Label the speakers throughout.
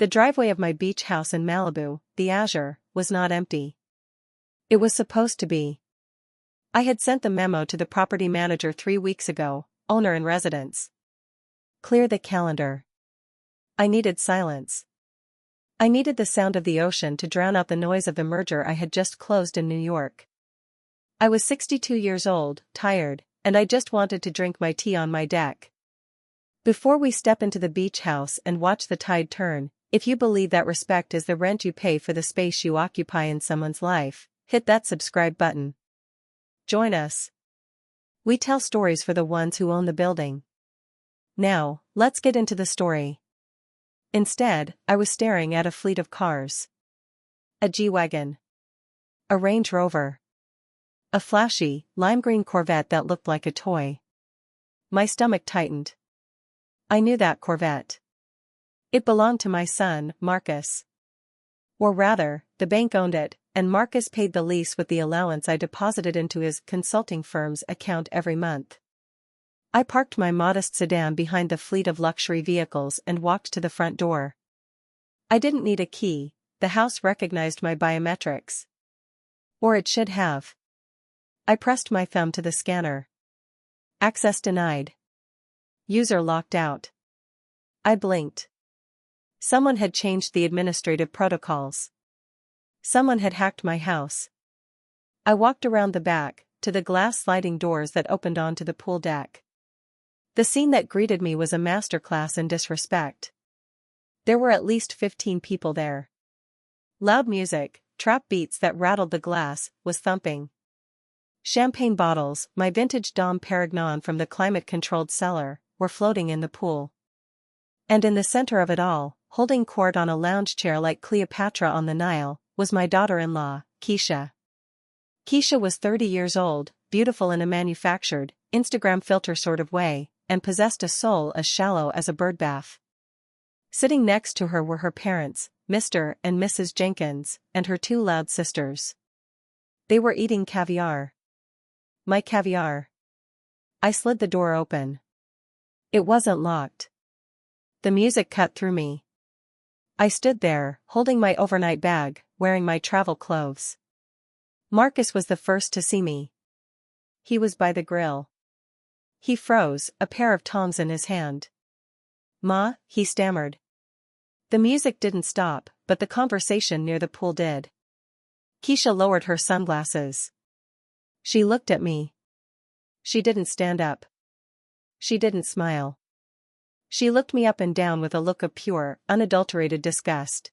Speaker 1: The driveway of my beach house in Malibu, the Azure, was not empty. It was supposed to be. I had sent the memo to the property manager 3 weeks ago, owner in residence. Clear the calendar. I needed silence. I needed the sound of the ocean to drown out the noise of the merger I had just closed in New York. I was 62 years old, tired, and I just wanted to drink my tea on my deck. Before we step into the beach house and watch the tide turn, if you believe that respect is the rent you pay for the space you occupy in someone's life, hit that subscribe button. Join us. We tell stories for the ones who own the building. Now, let's get into the story. Instead, I was staring at a fleet of cars. A G-Wagon. A Range Rover. A flashy, lime green Corvette that looked like a toy. My stomach tightened. I knew that Corvette. It belonged to my son, Marcus. Or rather, the bank owned it, and Marcus paid the lease with the allowance I deposited into his consulting firm's account every month. I parked my modest sedan behind the fleet of luxury vehicles and walked to the front door. I didn't need a key, the house recognized my biometrics. Or it should have. I pressed my thumb to the scanner. Access denied. User locked out. I blinked. Someone had changed the administrative protocols. Someone had hacked my house. I walked around the back, to the glass sliding doors that opened onto the pool deck. The scene that greeted me was a masterclass in disrespect. There were at least 15 people there. Loud music, trap beats that rattled the glass, was thumping. Champagne bottles, my vintage Dom Perignon from the climate-controlled cellar, were floating in the pool. And in the center of it all, holding court on a lounge chair like Cleopatra on the Nile, was my daughter-in-law, Keisha. Keisha was 30 years old, beautiful in a manufactured, Instagram filter sort of way, and possessed a soul as shallow as a birdbath. Sitting next to her were her parents, Mr. and Mrs. Jenkins, and her 2 loud sisters. They were eating caviar. My caviar. I slid the door open. It wasn't locked. The music cut through me. I stood there, holding my overnight bag, wearing my travel clothes. Marcus was the first to see me. He was by the grill. He froze, a pair of tongs in his hand. "Ma," he stammered. The music didn't stop, but the conversation near the pool did. Keisha lowered her sunglasses. She looked at me. She didn't stand up. She didn't smile. She looked me up and down with a look of pure, unadulterated disgust.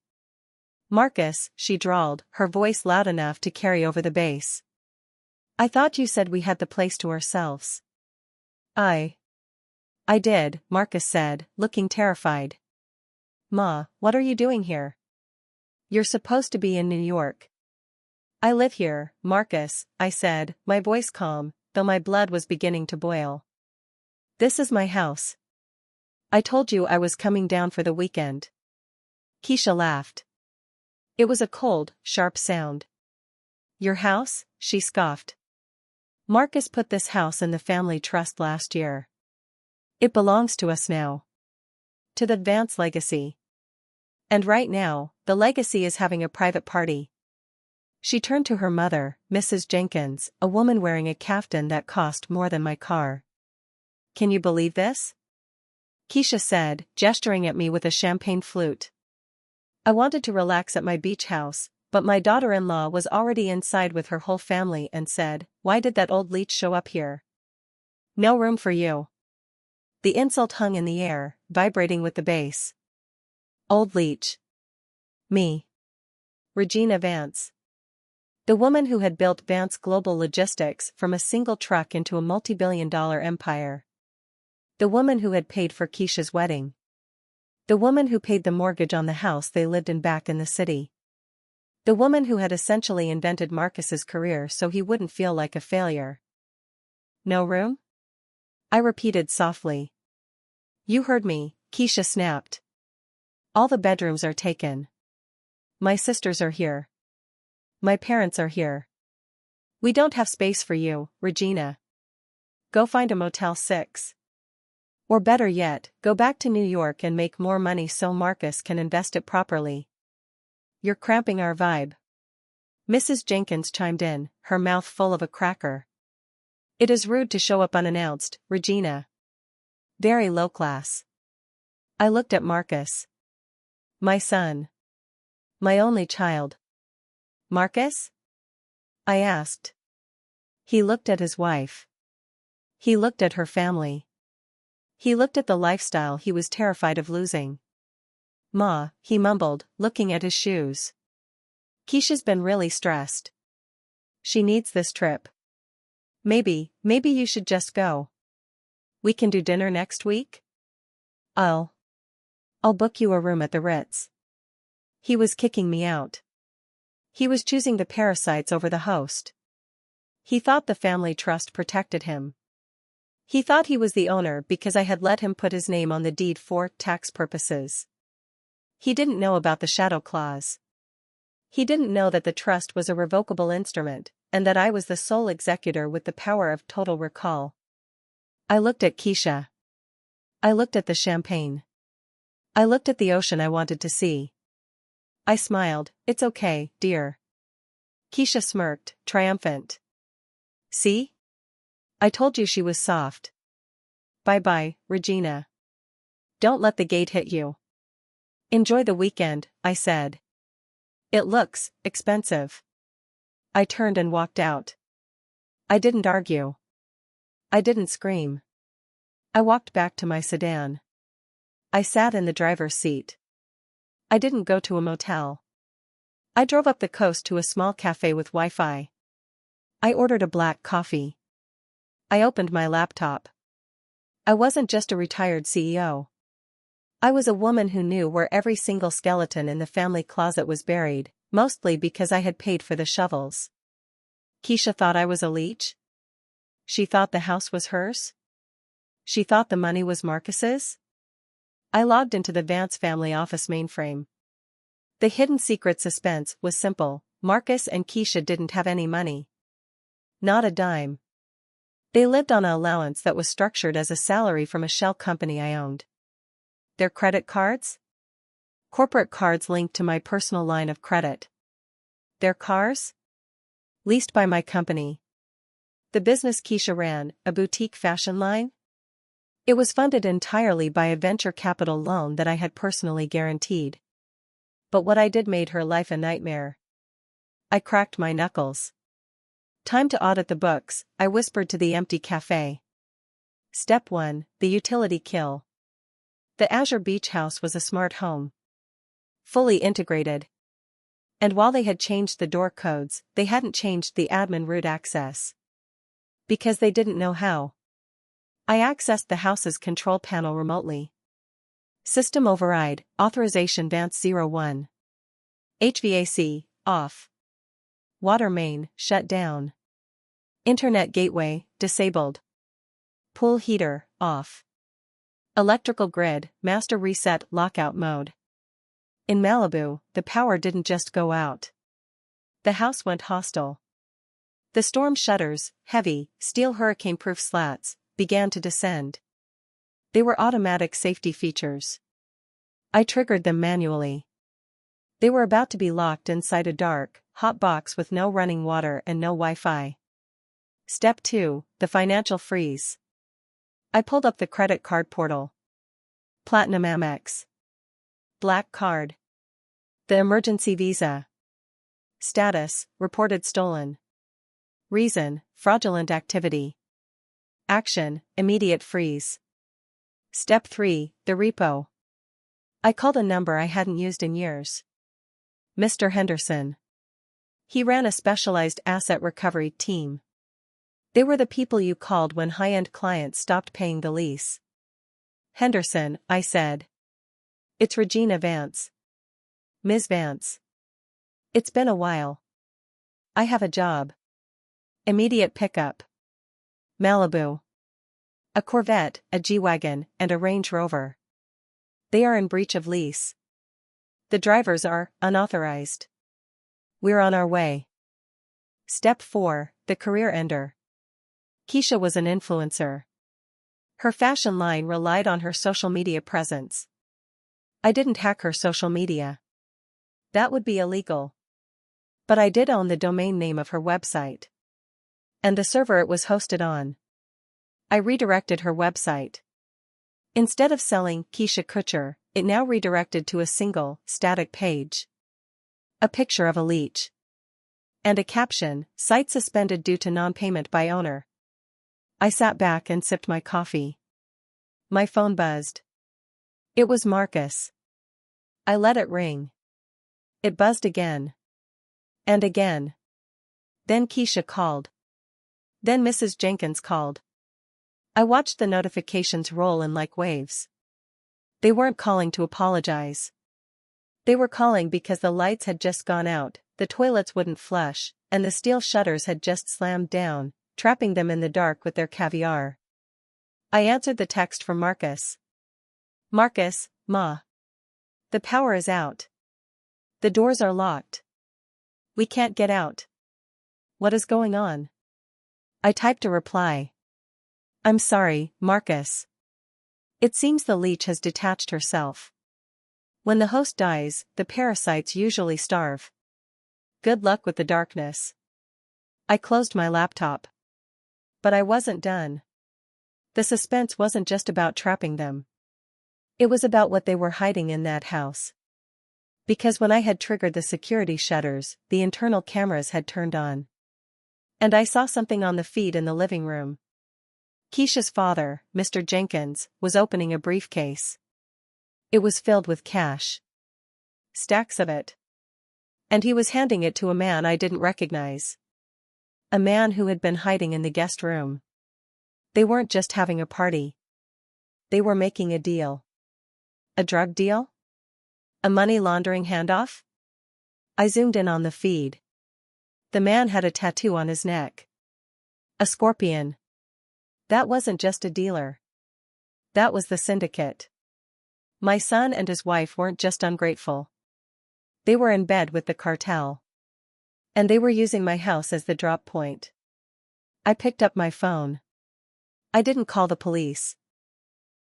Speaker 1: "Marcus," she drawled, her voice loud enough to carry over the bass. "I thought you said we had the place to ourselves." I did," Marcus said, looking terrified. "Ma, what are you doing here? You're supposed to be in New York." "I live here, Marcus," I said, my voice calm, though my blood was beginning to boil. "This is my house. I told you I was coming down for the weekend." Keisha laughed. It was a cold, sharp sound. "Your house?" she scoffed. "Marcus put this house in the family trust last year. It belongs to us now. To the Vance legacy. And right now, the legacy is having a private party." She turned to her mother, Mrs. Jenkins, a woman wearing a kaftan that cost more than my car. "Can you believe this?" Keisha said, gesturing at me with a champagne flute. I wanted to relax at my beach house, but my daughter-in-law was already inside with her whole family and said, "Why did that old leech show up here? No room for you." The insult hung in the air, vibrating with the bass. Old leech. Me. Regina Vance. The woman who had built Vance Global Logistics from a single truck into a multi-billion-dollar empire. The woman who had paid for Keisha's wedding. The woman who paid the mortgage on the house they lived in back in the city. The woman who had essentially invented Marcus's career so he wouldn't feel like a failure. "No room?" I repeated softly. "You heard me," Keisha snapped. "All the bedrooms are taken. My sisters are here. My parents are here. We don't have space for you, Regina. Go find a Motel 6. Or better yet, go back to New York and make more money so Marcus can invest it properly. You're cramping our vibe. Mrs. Jenkins chimed in, her mouth full of a cracker. It is rude to show up unannounced, Regina. Very low class. I looked at Marcus. My son. My only child. Marcus? I asked. He looked at his wife. He looked at her family. He looked at the lifestyle he was terrified of losing. Ma, he mumbled, looking at his shoes. Keisha's been really stressed. She needs this trip. Maybe you should just go. We can do dinner next week? I'll book you a room at the Ritz. He was kicking me out. He was choosing the parasites over the host. He thought the family trust protected him. He thought he was the owner because I had let him put his name on the deed for tax purposes. He didn't know about the shadow clause. He didn't know that the trust was a revocable instrument, and that I was the sole executor with the power of total recall. I looked at Keisha. I looked at the champagne. I looked at the ocean I wanted to see. I smiled. It's okay, dear. Keisha smirked, triumphant. See? I told you she was soft. Bye-bye, Regina. Don't let the gate hit you. Enjoy the weekend, I said. It looks expensive. I turned and walked out. I didn't argue. I didn't scream. I walked back to my sedan. I sat in the driver's seat. I didn't go to a motel. I drove up the coast to a small cafe with Wi-Fi. I ordered a black coffee. I opened my laptop. I wasn't just a retired CEO. I was a woman who knew where every single skeleton in the family closet was buried, mostly because I had paid for the shovels. Keisha thought I was a leech. She thought the house was hers. She thought the money was Marcus's. I logged into the Vance family office mainframe. The hidden secret suspense was simple: Marcus and Keisha didn't have any money. Not a dime. They lived on an allowance that was structured as a salary from a shell company I owned. Their credit cards? Corporate cards linked to my personal line of credit. Their cars? Leased by my company. The business Keisha ran, a boutique fashion line? It was funded entirely by a venture capital loan that I had personally guaranteed. But what I did made her life a nightmare. I cracked my knuckles. Time to audit the books, I whispered to the empty cafe. Step 1, the utility kill. The Azure Beach house was a smart home. Fully integrated. And while they had changed the door codes, they hadn't changed the admin root access. Because they didn't know how. I accessed the house's control panel remotely. System override, authorization Vance 01. HVAC, off. Water main, shut down. Internet gateway, disabled. Pool heater, off. Electrical grid, master reset, lockout mode. In Malibu, the power didn't just go out. The house went hostile. The storm shutters, heavy, steel hurricane-proof slats, began to descend. They were automatic safety features. I triggered them manually. They were about to be locked inside a dark, hot box with no running water and no Wi-Fi. Step 2, the financial freeze. I pulled up the credit card portal. Platinum Amex. Black card. The emergency visa. Status, reported stolen. Reason, fraudulent activity. Action, immediate freeze. Step 3, the repo. I called a number I hadn't used in years. Mr. Henderson. He ran a specialized asset recovery team. They were the people you called when high-end clients stopped paying the lease. Henderson, I said. It's Regina Vance. Ms. Vance. It's been a while. I have a job. Immediate pickup. Malibu. A Corvette, a G-Wagon, and a Range Rover. They are in breach of lease. The drivers are unauthorized. We're on our way. Step 4, the career ender. Keisha was an influencer. Her fashion line relied on her social media presence. I didn't hack her social media. That would be illegal. But I did own the domain name of her website. And the server it was hosted on. I redirected her website. Instead of selling Keisha Kutcher, it now redirected to a single, static page. A picture of a leech. And a caption, site suspended due to non-payment by owner. I sat back and sipped my coffee. My phone buzzed. It was Marcus. I let it ring. It buzzed again. And again. Then Keisha called. Then Mrs. Jenkins called. I watched the notifications roll in like waves. They weren't calling to apologize. They were calling because the lights had just gone out, the toilets wouldn't flush, and the steel shutters had just slammed down, trapping them in the dark with their caviar. I answered the text from Marcus. Marcus, Ma. The power is out. The doors are locked. We can't get out. What is going on? I typed a reply. I'm sorry, Marcus. It seems the leech has detached herself. When the host dies, the parasites usually starve. Good luck with the darkness. I closed my laptop. But I wasn't done. The suspense wasn't just about trapping them. It was about what they were hiding in that house. Because when I had triggered the security shutters, the internal cameras had turned on. And I saw something on the feed in the living room. Keisha's father, Mr. Jenkins, was opening a briefcase. It was filled with cash. Stacks of it. And he was handing it to a man I didn't recognize. A man who had been hiding in the guest room. They weren't just having a party. They were making a deal. A drug deal? A money laundering handoff? I zoomed in on the feed. The man had a tattoo on his neck. A scorpion. That wasn't just a dealer. That was the syndicate. My son and his wife weren't just ungrateful. They were in bed with the cartel. And they were using my house as the drop point. I picked up my phone. I didn't call the police.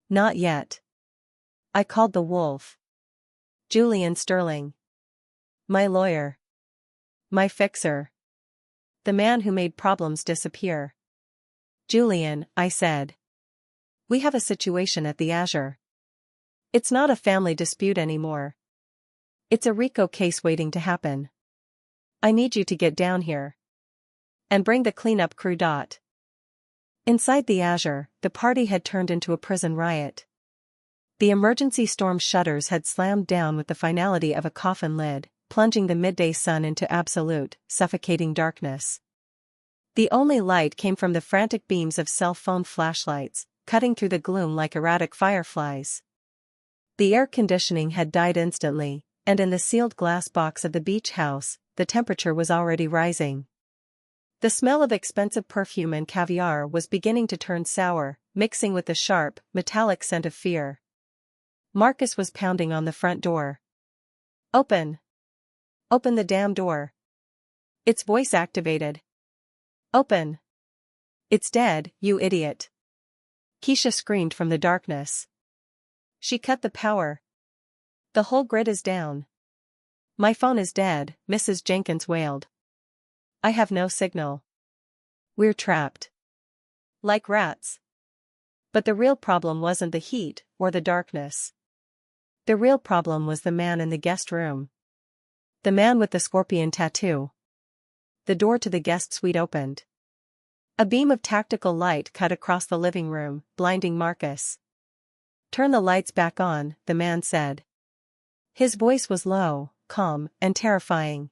Speaker 1: Not yet. I called the wolf. Julian Sterling. My lawyer. My fixer. The man who made problems disappear. Julian, I said. We have a situation at the Azure. It's not a family dispute anymore. It's a RICO case waiting to happen. I need you to get down here. And bring the cleanup crew. Inside the Azure, the party had turned into a prison riot. The emergency storm shutters had slammed down with the finality of a coffin lid, plunging the midday sun into absolute, suffocating darkness. The only light came from the frantic beams of cell phone flashlights, cutting through the gloom like erratic fireflies. The air conditioning had died instantly, and in the sealed glass box of the beach house, the temperature was already rising. The smell of expensive perfume and caviar was beginning to turn sour, mixing with the sharp, metallic scent of fear. Marcus was pounding on the front door. Open! Open the damn door! It's voice activated. Open! It's dead, you idiot! Keisha screamed from the darkness. She cut the power. The whole grid is down. My phone is dead, Mrs. Jenkins wailed. I have no signal. We're trapped. Like rats. But the real problem wasn't the heat or the darkness. The real problem was the man in the guest room. The man with the scorpion tattoo. The door to the guest suite opened. A beam of tactical light cut across the living room, blinding Marcus. Turn the lights back on, the man said. His voice was low, calm, and terrifying.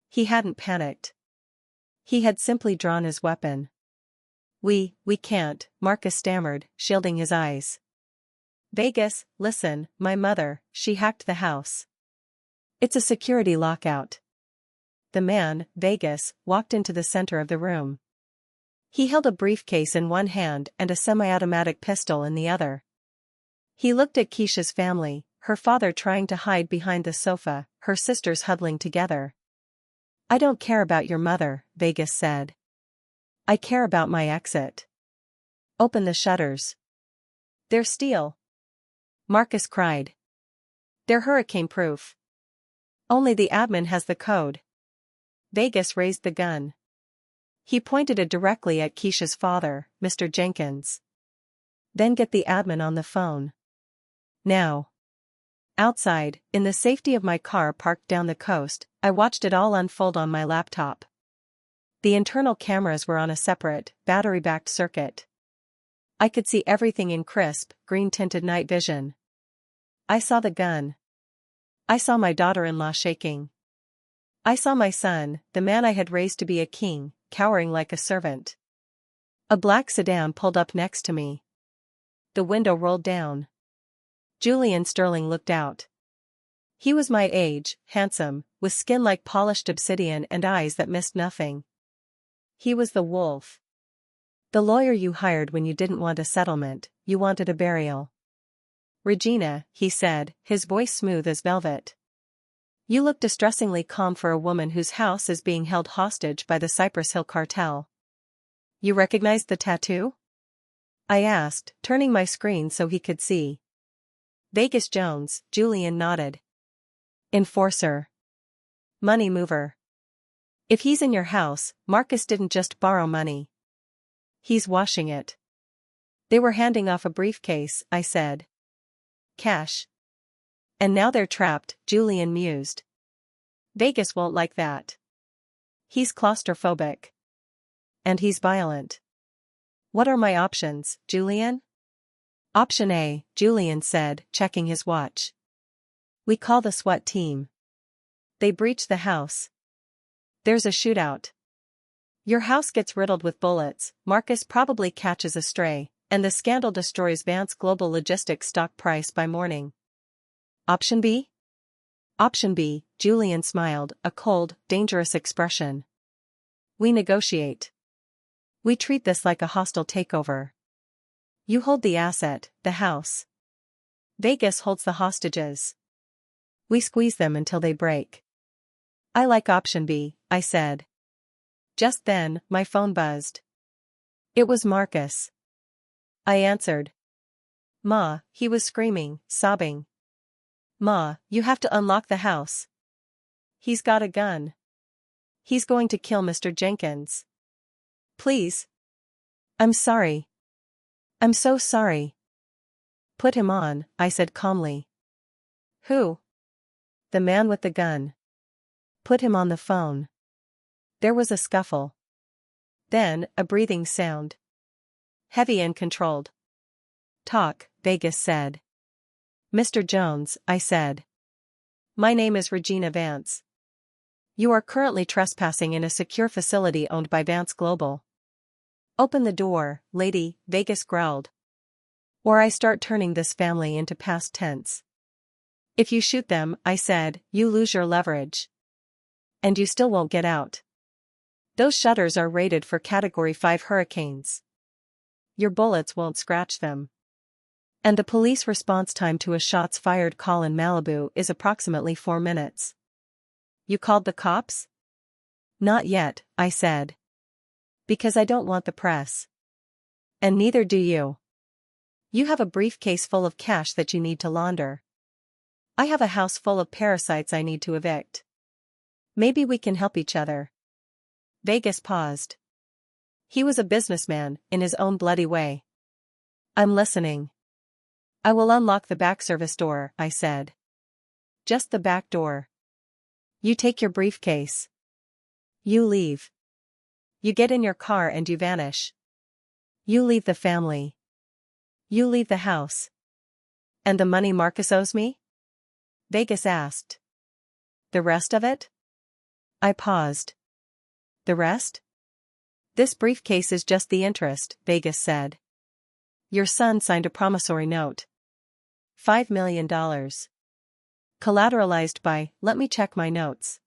Speaker 1: He hadn't panicked. He had simply drawn his weapon. We can't, Marcus stammered, shielding his eyes. Vegas, listen, my mother, she hacked the house. It's a security lockout. The man, Vegas, walked into the center of the room. He held a briefcase in one hand and a semi-automatic pistol in the other. He looked at Keisha's family, her father trying to hide behind the sofa, her sisters huddling together. I don't care about your mother, Vegas said. I care about my exit. Open the shutters. They're steel. Marcus cried. They're hurricane-proof. Only the admin has the code. Vegas raised the gun. He pointed it directly at Keisha's father, Mr. Jenkins. Then get the admin on the phone. Now. Outside, in the safety of my car parked down the coast, I watched it all unfold on my laptop. The internal cameras were on a separate, battery-backed circuit. I could see everything in crisp, green-tinted night vision. I saw the gun. I saw my daughter-in-law shaking. I saw my son, the man I had raised to be a king, cowering like a servant. A black sedan pulled up next to me. The window rolled down. Julian Sterling looked out. He was my age, handsome, with skin like polished obsidian and eyes that missed nothing. He was the wolf. The lawyer you hired when you didn't want a settlement, you wanted a burial. Regina, he said, his voice smooth as velvet. You look distressingly calm for a woman whose house is being held hostage by the Cypress Hill cartel. You recognized the tattoo? I asked, turning my screen so he could see. Vegas Jones, Julian nodded. Enforcer. Money mover. If he's in your house, Marcus didn't just borrow money. He's washing it. They were handing off a briefcase, I said. Cash. And now they're trapped, Julian mused. Vegas won't like that. He's claustrophobic. And he's violent. What are my options, Julian? Option A, Julian said, checking his watch. We call the SWAT team. They breach the house. There's a shootout. Your house gets riddled with bullets, Marcus probably catches a stray, and the scandal destroys Vance Global Logistics stock price by morning. Option B? Option B, Julian smiled, a cold, dangerous expression. We negotiate. We treat this like a hostile takeover. You hold the asset, the house. Vegas holds the hostages. We squeeze them until they break. I like option B, I said. Just then, my phone buzzed. It was Marcus. I answered. Ma, he was screaming, sobbing. Ma, you have to unlock the house. He's got a gun. He's going to kill Mr. Jenkins. Please. I'm sorry. I'm so sorry. Put him on, I said calmly. Who? The man with the gun. Put him on the phone. There was a scuffle. Then, a breathing sound. Heavy and controlled. Talk, Vegas said. Mr. Jones, I said. My name is Regina Vance. You are currently trespassing in a secure facility owned by Vance Global. Open the door, lady, Vegas growled. Or I start turning this family into past tense. If you shoot them, I said, you lose your leverage. And you still won't get out. Those shutters are rated for Category 5 hurricanes. Your bullets won't scratch them. And the police response time to a shots fired call in Malibu is approximately 4 minutes. You called the cops? Not yet, I said. Because I don't want the press. And neither do you. You have a briefcase full of cash that you need to launder. I have a house full of parasites I need to evict. Maybe we can help each other. Vegas paused. He was a businessman, in his own bloody way. I'm listening. I will unlock the back service door, I said. Just the back door. You take your briefcase. You leave. You get in your car and you vanish. You leave the family. You leave the house. And the money Marcus owes me? Vegas asked. The rest of it? I paused. The rest? This briefcase is just the interest, Vegas said. Your son signed a promissory note. $5 million. Collateralized by, let me check my notes.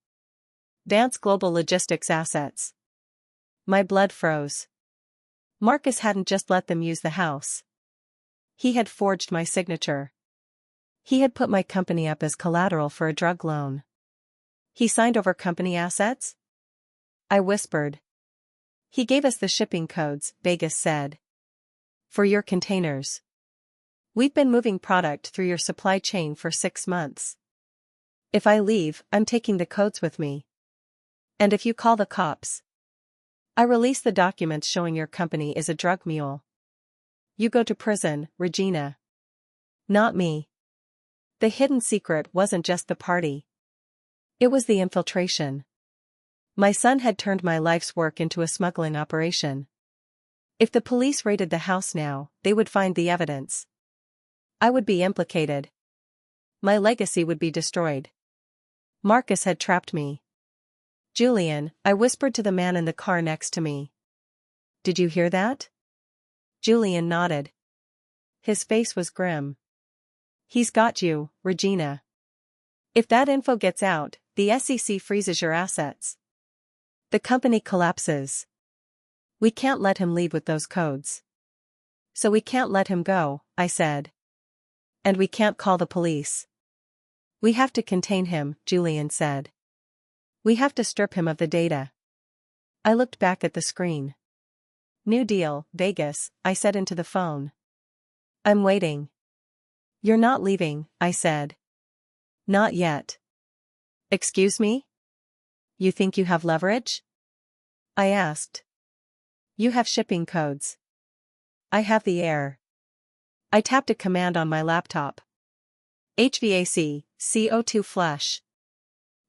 Speaker 1: Vance Global Logistics assets. My blood froze. Marcus hadn't just let them use the house. He had forged my signature. He had put my company up as collateral for a drug loan. He signed over company assets? I whispered. He gave us the shipping codes, Vegas said. For your containers. We've been moving product through your supply chain for 6 months. If I leave, I'm taking the codes with me. And if you call the cops, I release the documents showing your company is a drug mule. You go to prison, Regina. Not me. The hidden secret wasn't just the party. It was the infiltration. My son had turned my life's work into a smuggling operation. If the police raided the house now, they would find the evidence. I would be implicated. My legacy would be destroyed. Marcus had trapped me. Julian, I whispered to the man in the car next to me. Did you hear that? Julian nodded. His face was grim. He's got you, Regina. If that info gets out, the SEC freezes your assets. The company collapses. We can't let him leave with those codes. So we can't let him go, I said. And we can't call the police. We have to contain him, Julian said. We have to strip him of the data. I looked back at the screen. New deal, Vegas, I said into the phone. I'm waiting. You're not leaving, I said. Not yet. Excuse me? You think you have leverage? I asked. You have shipping codes. I have the air. I tapped a command on my laptop. HVAC, CO2 flush.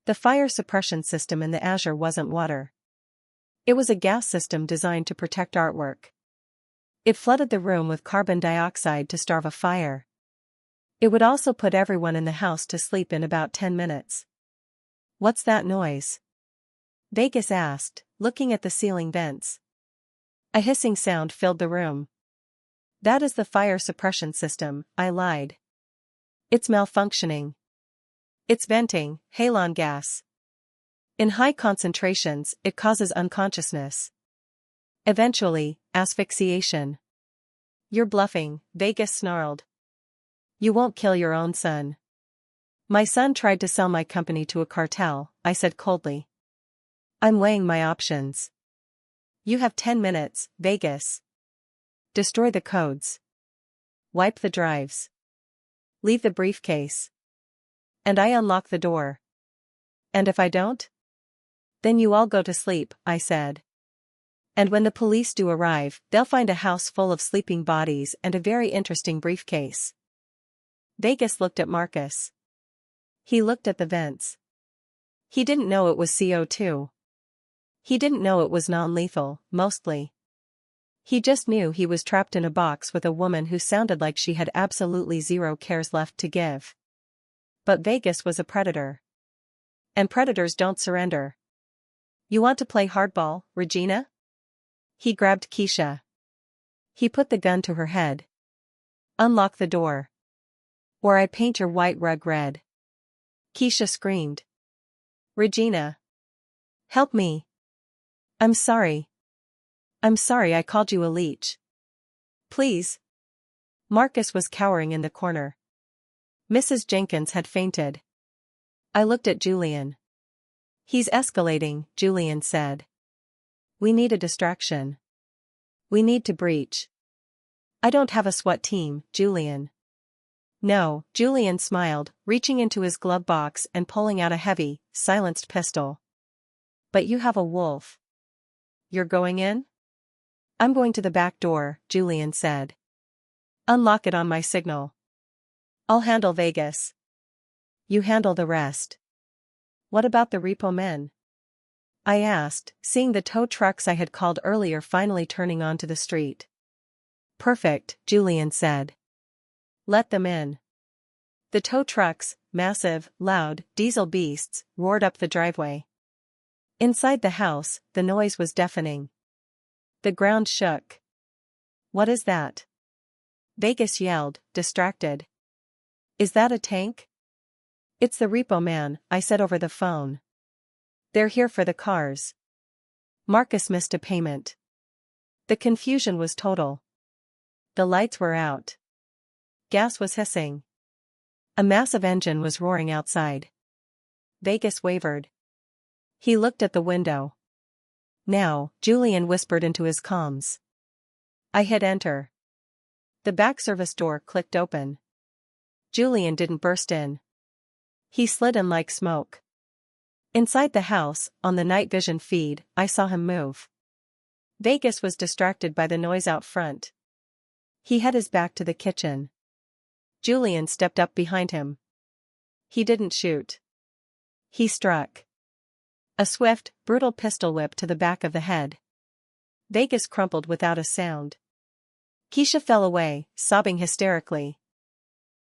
Speaker 1: The fire suppression system in the Azure wasn't water. It was a gas system designed to protect artwork. It flooded the room with carbon dioxide to starve a fire. It would also put everyone in the house to sleep in about 10 minutes. What's that noise? Vegas asked, looking at the ceiling vents. A hissing sound filled the room. That is the fire suppression system, I lied. It's malfunctioning. It's venting halon gas. In high concentrations, it causes unconsciousness. Eventually, asphyxiation. You're bluffing, Vegas snarled. You won't kill your own son. My son tried to sell my company to a cartel, I said coldly. I'm weighing my options. You have 10 minutes, Vegas. Destroy the codes. Wipe the drives. Leave the briefcase. And I unlock the door. And if I don't? Then you all go to sleep, I said. And when the police do arrive, they'll find a house full of sleeping bodies and a very interesting briefcase. Vegas looked at Marcus. He looked at the vents. He didn't know it was CO2. He didn't know it was non-lethal, mostly. He just knew he was trapped in a box with a woman who sounded like she had absolutely zero cares left to give. But Vegas was a predator. And predators don't surrender. You want to play hardball, Regina? He grabbed Keisha. He put the gun to her head. Unlock the door. Or I paint your white rug red. Keisha screamed. Regina. Help me. I'm sorry. I'm sorry I called you a leech. Please. Marcus was cowering in the corner. Mrs. Jenkins had fainted. I looked at Julian. He's escalating, Julian said. We need a distraction. We need to breach. I don't have a SWAT team, Julian. No, Julian smiled, reaching into his glove box and pulling out a heavy, silenced pistol. But you have a wolf. You're going in? I'm going to the back door, Julian said. Unlock it on my signal. I'll handle Vegas. You handle the rest. What about the repo men? I asked, seeing the tow trucks I had called earlier finally turning onto the street. Perfect, Julian said. Let them in. The tow trucks, massive, loud, diesel beasts, roared up the driveway. Inside the house, the noise was deafening. The ground shook. What is that? Vegas yelled, distracted. Is that a tank? It's the repo man, I said over the phone. They're here for the cars. Marcus missed a payment. The confusion was total. The lights were out. Gas was hissing. A massive engine was roaring outside. Vegas wavered. He looked at the window. Now, Julian whispered into his comms. I hit enter. The back service door clicked open. Julian didn't burst in. He slid in like smoke. Inside the house, on the night vision feed, I saw him move. Vegas was distracted by the noise out front. He had his back to the kitchen. Julian stepped up behind him. He didn't shoot. He struck. A swift, brutal pistol whip to the back of the head. Vegas crumpled without a sound. Keisha fell away, sobbing hysterically.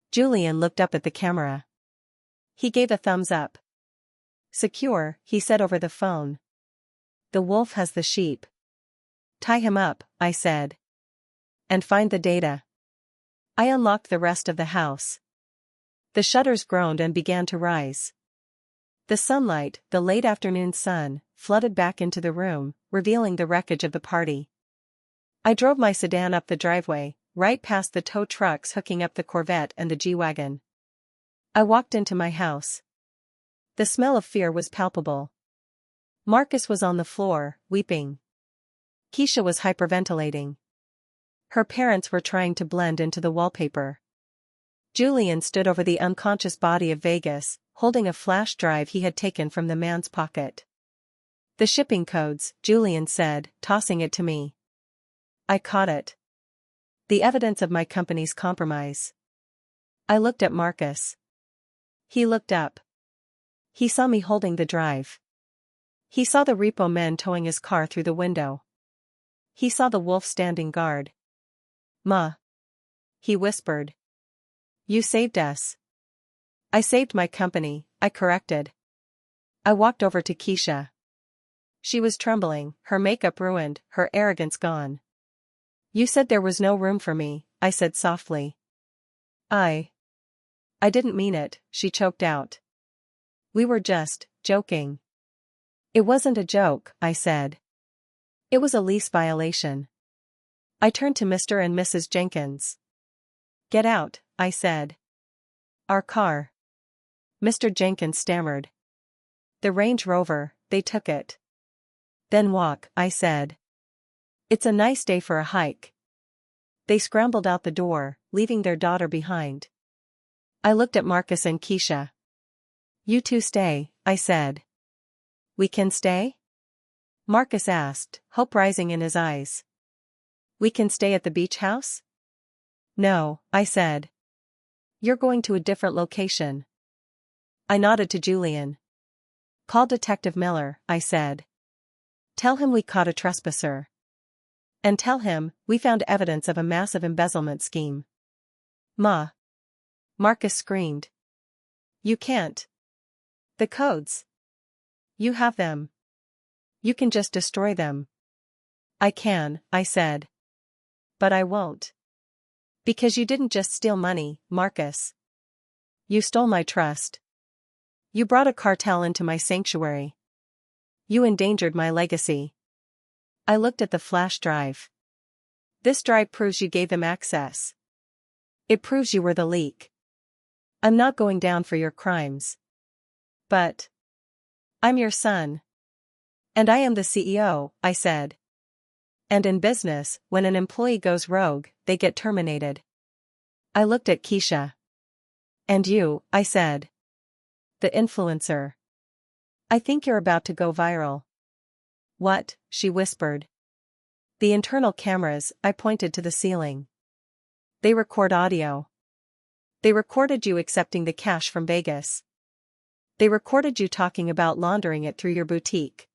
Speaker 1: Julian looked up at the camera. He gave a thumbs up. Secure, he said over the phone. The wolf has the sheep. Tie him up, I said. And find the data. I unlocked the rest of the house. The shutters groaned and began to rise. The sunlight, the late afternoon sun, flooded back into the room, revealing the wreckage of the party. I drove my sedan up the driveway, right past the tow trucks hooking up the Corvette and the G-Wagon. I walked into my house. The smell of fear was palpable. Marcus was on the floor, weeping. Keisha was hyperventilating. Her parents were trying to blend into the wallpaper. Julian stood over the unconscious body of Vegas, holding a flash drive he had taken from the man's pocket. The shipping codes, Julian said, tossing it to me. I caught it. The evidence of my company's compromise. I looked at Marcus. He looked up. He saw me holding the drive. He saw the repo men towing his car through the window. He saw the wolf standing guard. Ma. He whispered. You saved us. I saved my company, I corrected. I walked over to Keisha. She was trembling, her makeup ruined, her arrogance gone. You said there was no room for me, I said softly. I didn't mean it, she choked out. We were just joking. It wasn't a joke, I said. It was a lease violation. I turned to Mr. and Mrs. Jenkins. Get out, I said. Our car. Mr. Jenkins stammered. The Range Rover, they took it. Then walk, I said. It's a nice day for a hike. They scrambled out the door, leaving their daughter behind. I looked at Marcus and Keisha. You two stay, I said. We can stay? Marcus asked, hope rising in his eyes. We can stay at the beach house? No, I said. You're going to a different location. I nodded to Julian. Call Detective Miller, I said. Tell him we caught a trespasser. And tell him, we found evidence of a massive embezzlement scheme. Ma. Marcus screamed. You can't. The codes. You have them. You can just destroy them. I can, I said. But I won't. Because you didn't just steal money, Marcus. You stole my trust. You brought a cartel into my sanctuary. You endangered my legacy. I looked at the flash drive. This drive proves you gave them access. It proves you were the leak. I'm not going down for your crimes. But I'm your son. And I am the CEO, I said. And in business, when an employee goes rogue, they get terminated. I looked at Keisha. And you, I said. The influencer. I think you're about to go viral. What? She whispered. The internal cameras, I pointed to the ceiling. They record audio. They recorded you accepting the cash from Vegas. They recorded you talking about laundering it through your boutique.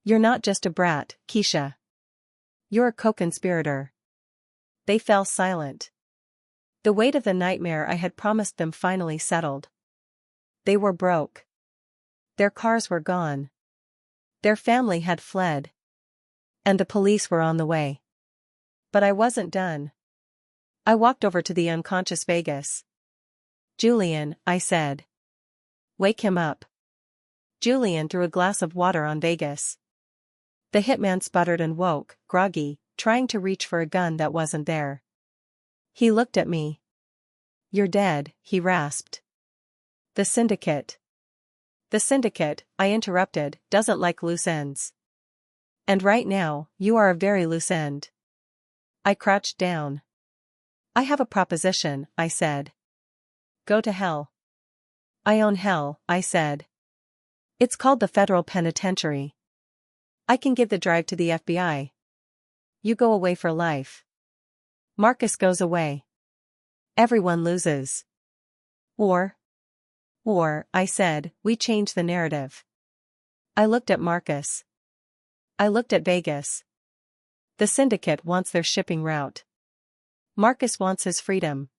Speaker 1: You're not just a brat, Keisha. You're a co-conspirator. They fell silent. The weight of the nightmare I had promised them finally settled. They were broke. Their cars were gone. Their family had fled. And the police were on the way. But I wasn't done. I walked over to the unconscious Vegas. Julian, I said. Wake him up. Julian threw a glass of water on Vegas. The hitman sputtered and woke, groggy, trying to reach for a gun that wasn't there. He looked at me. You're dead, he rasped. The syndicate. The syndicate, I interrupted, doesn't like loose ends. And right now, you are a very loose end. I crouched down. I have a proposition, I said. Go to hell. I own hell, I said. It's called the federal penitentiary. I can give the drive to the FBI. You go away for life. Marcus goes away. Everyone loses. Or, I said, we change the narrative. I looked at Marcus. I looked at Vegas. The syndicate wants their shipping route. Marcus wants his freedom.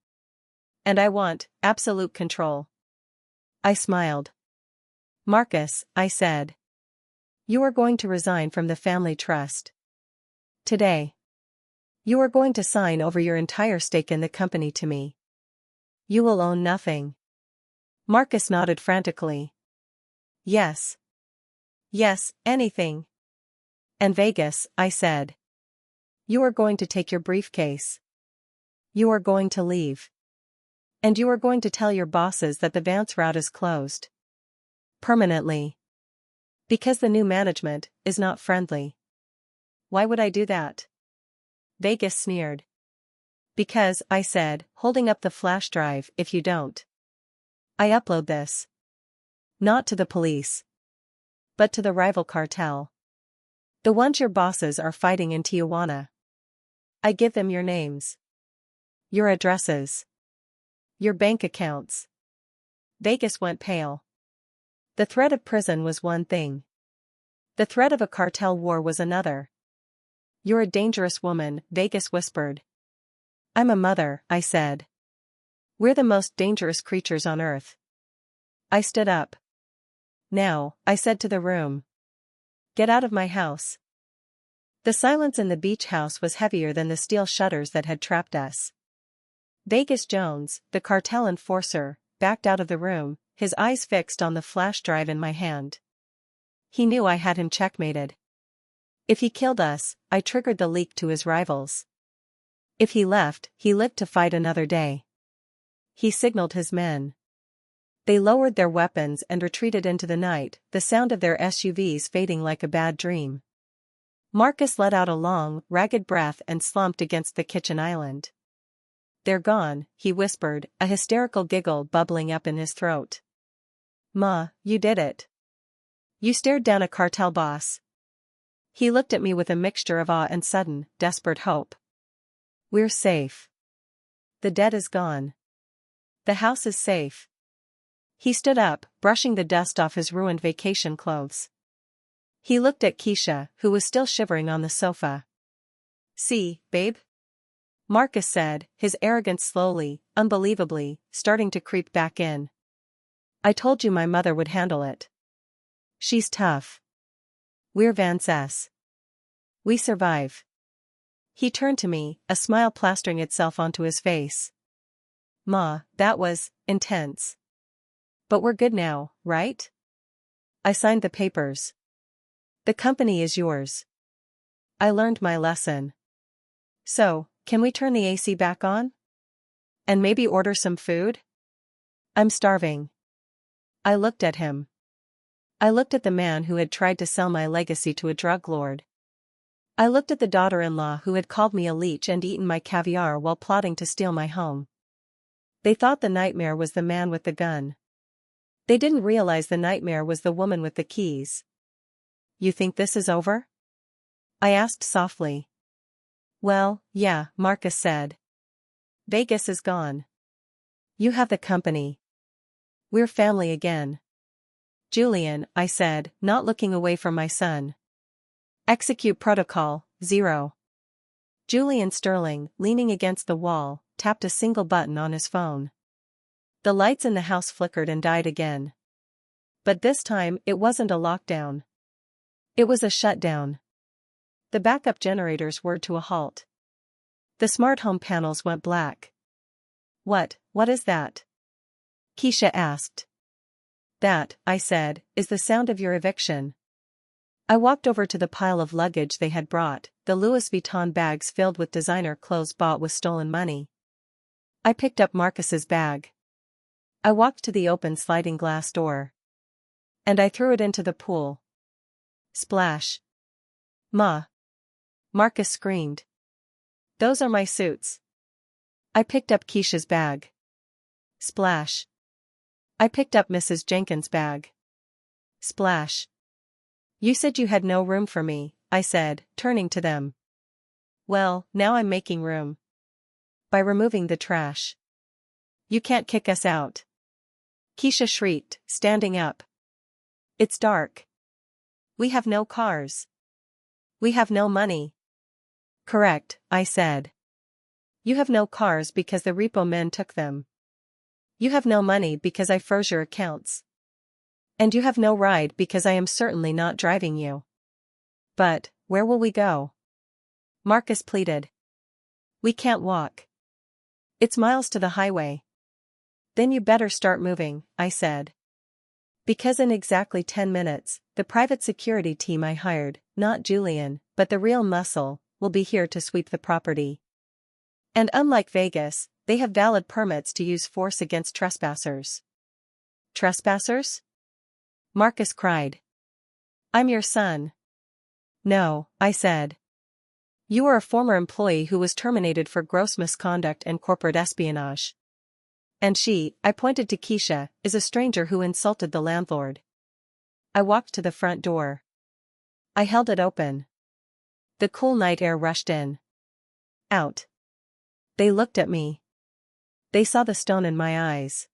Speaker 1: And I want absolute control. I smiled. Marcus, I said. You are going to resign from the family trust. Today. You are going to sign over your entire stake in the company to me. You will own nothing. Marcus nodded frantically. Yes. Yes, anything. And Vegas, I said. You are going to take your briefcase. You are going to leave. And you are going to tell your bosses that the Vance route is closed. Permanently. Because the new management is not friendly. Why would I do that? Vegas sneered. Because, I said, holding up the flash drive, if you don't. I upload this. Not to the police. But to the rival cartel. The ones your bosses are fighting in Tijuana. I give them your names. Your addresses. Your bank accounts. Vegas went pale. The threat of prison was one thing. The threat of a cartel war was another. You're a dangerous woman, Vegas whispered. I'm a mother, I said. We're the most dangerous creatures on earth. I stood up. Now, I said to the room. Get out of my house. The silence in the beach house was heavier than the steel shutters that had trapped us. Vegas Jones, the cartel enforcer, backed out of the room, his eyes fixed on the flash drive in my hand. He knew I had him checkmated. If he killed us, I triggered the leak to his rivals. If he left, he lived to fight another day. He signaled his men. They lowered their weapons and retreated into the night, the sound of their SUVs fading like a bad dream. Marcus let out a long, ragged breath and slumped against the kitchen island. They're gone, he whispered, a hysterical giggle bubbling up in his throat. Ma, you did it. You stared down a cartel boss. He looked at me with a mixture of awe and sudden, desperate hope. We're safe. The debt is gone. The house is safe. He stood up, brushing the dust off his ruined vacation clothes. He looked at Keisha, who was still shivering on the sofa. See, babe? Marcus said, his arrogance slowly, unbelievably, starting to creep back in. I told you my mother would handle it. She's tough. We're Vances. We survive. He turned to me, a smile plastering itself onto his face. Ma, that was intense. But we're good now, right? I signed the papers. The company is yours. I learned my lesson. So, can we turn the AC back on? And maybe order some food? I'm starving. I looked at him. I looked at the man who had tried to sell my legacy to a drug lord. I looked at the daughter-in-law who had called me a leech and eaten my caviar while plotting to steal my home. They thought the nightmare was the man with the gun. They didn't realize the nightmare was the woman with the keys. You think this is over? I asked softly. Well, yeah, Marcus said. Vegas is gone. You have the company. We're family again. Julian, I said, not looking away from my son. Execute protocol, 0. Julian Sterling, leaning against the wall, tapped a single button on his phone. The lights in the house flickered and died again. But this time, it wasn't a lockdown. It was a shutdown. The backup generators whirred to a halt. The smart home panels went black. What is that? Keisha asked. That, I said, is the sound of your eviction. I walked over to the pile of luggage they had brought, the Louis Vuitton bags filled with designer clothes bought with stolen money. I picked up Marcus's bag. I walked to the open sliding glass door. And I threw it into the pool. Splash. Ma. Marcus screamed. Those are my suits. I picked up Keisha's bag. Splash. I picked up Mrs. Jenkins' bag. Splash. You said you had no room for me, I said, turning to them. Well, now I'm making room. By removing the trash. You can't kick us out. Keisha shrieked, standing up. It's dark. We have no cars. We have no money. Correct, I said. You have no cars because the repo men took them. You have no money because I froze your accounts. And you have no ride because I am certainly not driving you. But, where will we go? Marcus pleaded. We can't walk. It's miles to the highway. Then you better start moving, I said. Because in exactly 10 minutes, the private security team I hired, not Julian, but the real muscle, will be here to sweep the property. And unlike Vegas, they have valid permits to use force against trespassers. Trespassers? Marcus cried. I'm your son. No, I said. You are a former employee who was terminated for gross misconduct and corporate espionage. And she, I pointed to Keisha, is a stranger who insulted the landlord. I walked to the front door. I held it open. The cool night air rushed in. Out. They looked at me. They saw the stone in my eyes.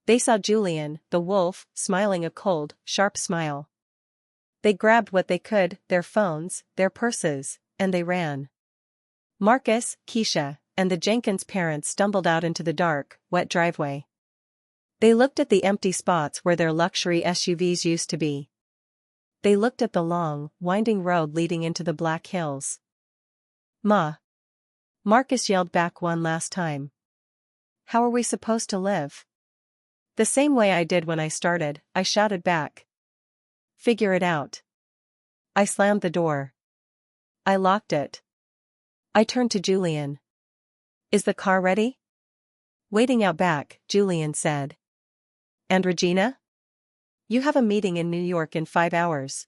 Speaker 1: They saw Julian, the wolf, smiling a cold, sharp smile. They grabbed what they could, their phones, their purses, and they ran. Marcus, Keisha, and the Jenkins parents stumbled out into the dark, wet driveway. They looked at the empty spots where their luxury SUVs used to be. They looked at the long, winding road leading into the Black Hills. Ma. Marcus yelled back one last time. How are we supposed to live? The same way I did when I started, I shouted back. Figure it out. I slammed the door. I locked it. I turned to Julian. Is the car ready? Waiting out back, Julian said. And Regina? You have a meeting in New York in 5 hours.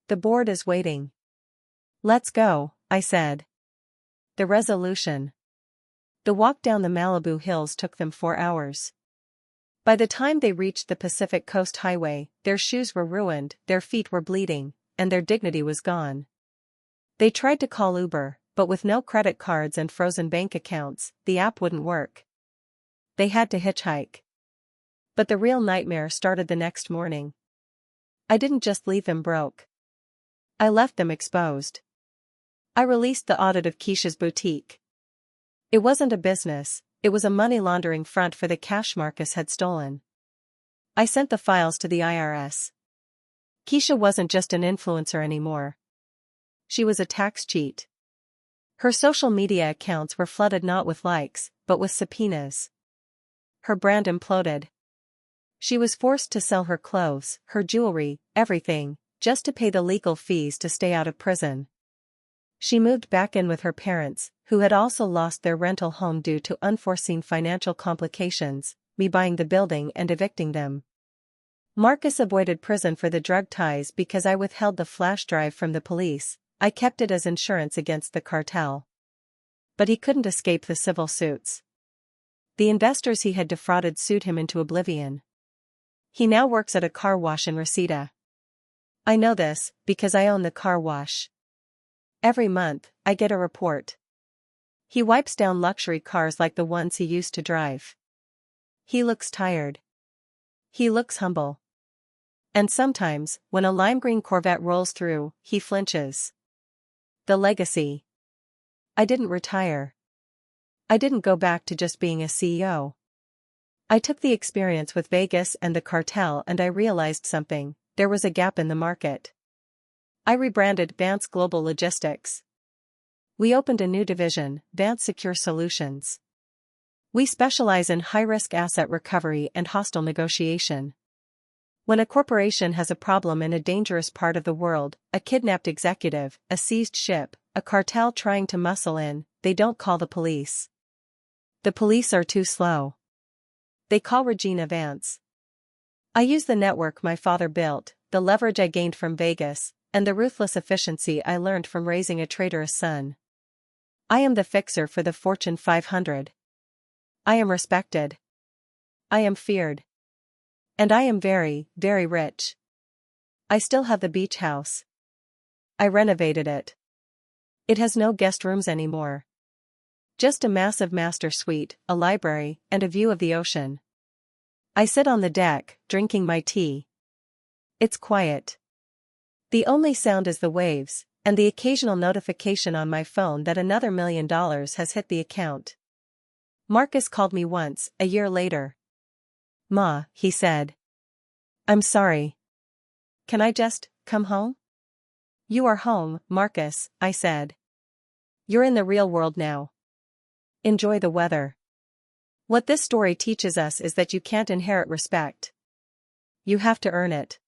Speaker 1: The board is waiting. Let's go, I said. The resolution. The walk down the Malibu hills took them 4 hours. By the time they reached the Pacific Coast Highway, their shoes were ruined, their feet were bleeding, and their dignity was gone. They tried to call Uber, but with no credit cards and frozen bank accounts, the app wouldn't work. They had to hitchhike. But the real nightmare started the next morning. I didn't just leave them broke. I left them exposed. I released the audit of Keisha's boutique. It wasn't a business, it was a money laundering front for the cash Marcus had stolen. I sent the files to the IRS. Keisha wasn't just an influencer anymore. She was a tax cheat. Her social media accounts were flooded not with likes, but with subpoenas. Her brand imploded. She was forced to sell her clothes, her jewelry, everything, just to pay the legal fees to stay out of prison. She moved back in with her parents, who had also lost their rental home due to unforeseen financial complications, me buying the building and evicting them. Marcus avoided prison for the drug ties because I withheld the flash drive from the police. I kept it as insurance against the cartel. But he couldn't escape the civil suits. The investors he had defrauded sued him into oblivion. He now works at a car wash in Reseda. I know this, because I own the car wash. Every month, I get a report. He wipes down luxury cars like the ones he used to drive. He looks tired. He looks humble. And sometimes, when a lime green Corvette rolls through, he flinches. The legacy. I didn't retire. I didn't go back to just being a CEO. I took the experience with Vegas and the cartel and I realized something, there was a gap in the market. I rebranded Vance Global Logistics. We opened a new division, Vance Secure Solutions. We specialize in high-risk asset recovery and hostile negotiation. When a corporation has a problem in a dangerous part of the world, a kidnapped executive, a seized ship, a cartel trying to muscle in, they don't call the police. The police are too slow. They call Regina Vance. I use the network my father built, the leverage I gained from Vegas, and the ruthless efficiency I learned from raising a traitorous son. I am the fixer for the Fortune 500. I am respected. I am feared. And I am very, very rich. I still have the beach house. I renovated it. It has no guest rooms anymore. Just a massive master suite, a library, and a view of the ocean. I sit on the deck, drinking my tea. It's quiet. The only sound is the waves, and the occasional notification on my phone that another $1 million has hit the account. Marcus called me once, a year later. "Ma," he said. "I'm sorry. Can I just come home?" "You are home, Marcus," I said. "You're in the real world now. Enjoy the weather." What this story teaches us is that you can't inherit respect. You have to earn it.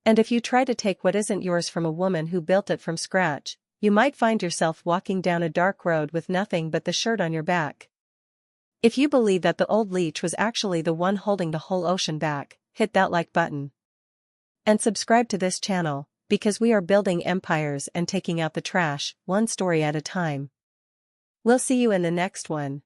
Speaker 1: And if you try to take what isn't yours from a woman who built it from scratch, you might find yourself walking down a dark road with nothing but the shirt on your back. If you believe that the old leech was actually the one holding the whole ocean back, hit that like button. And subscribe to this channel, because we are building empires and taking out the trash, one story at a time. We'll see you in the next one.